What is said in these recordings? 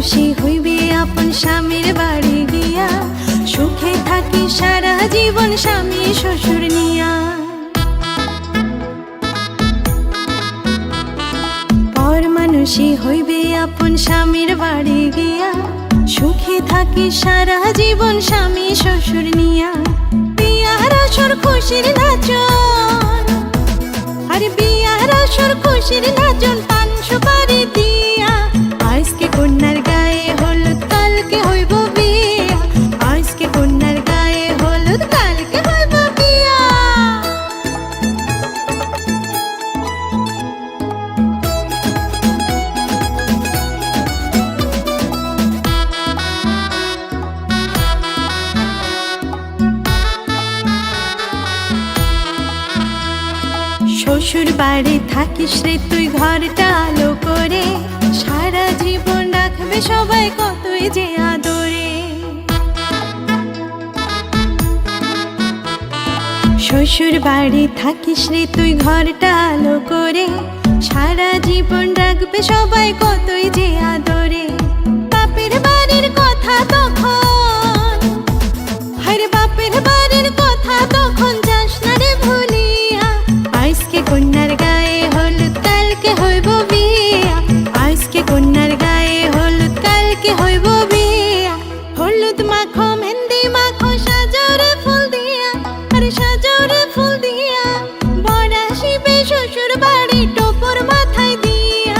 মানুষই হইবে আপন স্বামীর বাড়ি গিয়া, সুখে থাকি সারা জীবন স্বামী শ্বশুর নিয়া। পর মানুষই হইবে আপন স্বামীর বাড়ি গিয়া, সুখে থাকি সারা জীবন স্বামী শ্বশুর নিয়া। বিয়ার আসর খুশির নাচন, আরে বিয়ার আসর খুশির নাচন, পান সুপারি দিয়া। আজকে কন্যার গায়ে হলুদ, কালকে হইব বিয়া। আজকে কন্যার গায়ে হলুদ, কালকে হইব বিয়া। শ্বশুর বাড়ি থাকিস রে তুই ঘরটা আলো করে, সারা জীবন রাখবে সবাই কতই যে আদরে। শ্বশুর বাড়ি থাকিস রে তুই ঘরটা আলো করে, সারা জীবন রাখবে সবাই কতই যে আদরে। বাপের বাড়ির কথা তখন, হরে বাপের বাড়ির কথা তখন যাস না রে ভুলিয়া। আজকে কন্যার গায়ে হলুদ, কালকে হইব বিয়া। আজকে কন্যার গায়ে হলুদ, কালকে হইব বিয়া। হলুদ মাখো, মেহেন্দি মাখো, সাজরে ফুল দিয়া, আরে সাজরে ফুল দিয়া। বর আসিবে শ্বশুর বাড়ি টোপর মাথায় দিয়া।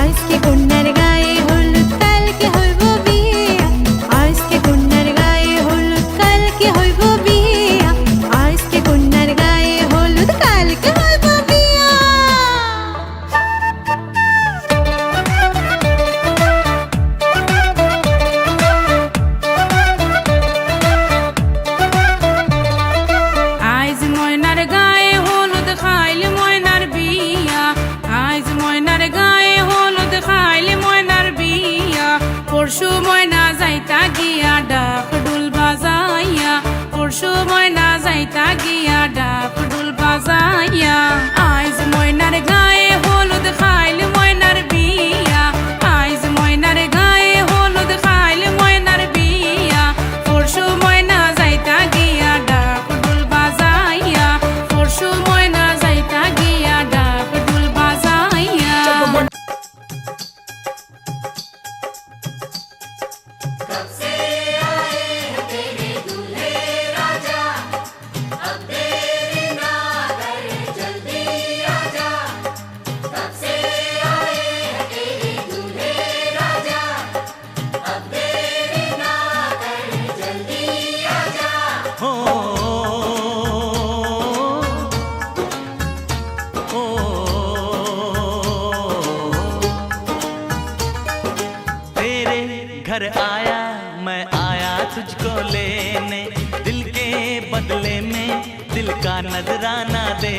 আজকে কন্যার গায়ে হলুদ, কালকে হইব বিয়া। আজকে কন্যার গায়ে হলুদ, কালকে হইব বিয়া। আজকে কন্যার গায়ে হলুদ, কালকে হইব বিয়া। আইজ ময়নার গায়ে হলুদ খাইলে ময়নার বিয়া। আইজ ময়নার গায়ে হলুদ খাইলে ময়নার বিয়া। পরশু ময়না যাইতা গিয়া ডাক ডুল বাজাইয়া। পরশু ময়না যাইতা গিয়া ডাক ডুল বাজাইয়া। আইজ ময়নার গায়ে হলুদ খাইলে ময়নার বিয়া। আইজ ময়নার গায়ে হলুদ খাইলে ময়নার বিয়া। পরশু ময়না যাইতা গিয়া ডাক ডুল বাজাইয়া। পরশু ময়না যাইতা গিয়া ডাক ডুল বাজাইয়া। तेरे घर आया मैं आया तुझको लेने, दिल के बदले में दिल का नजराना दे।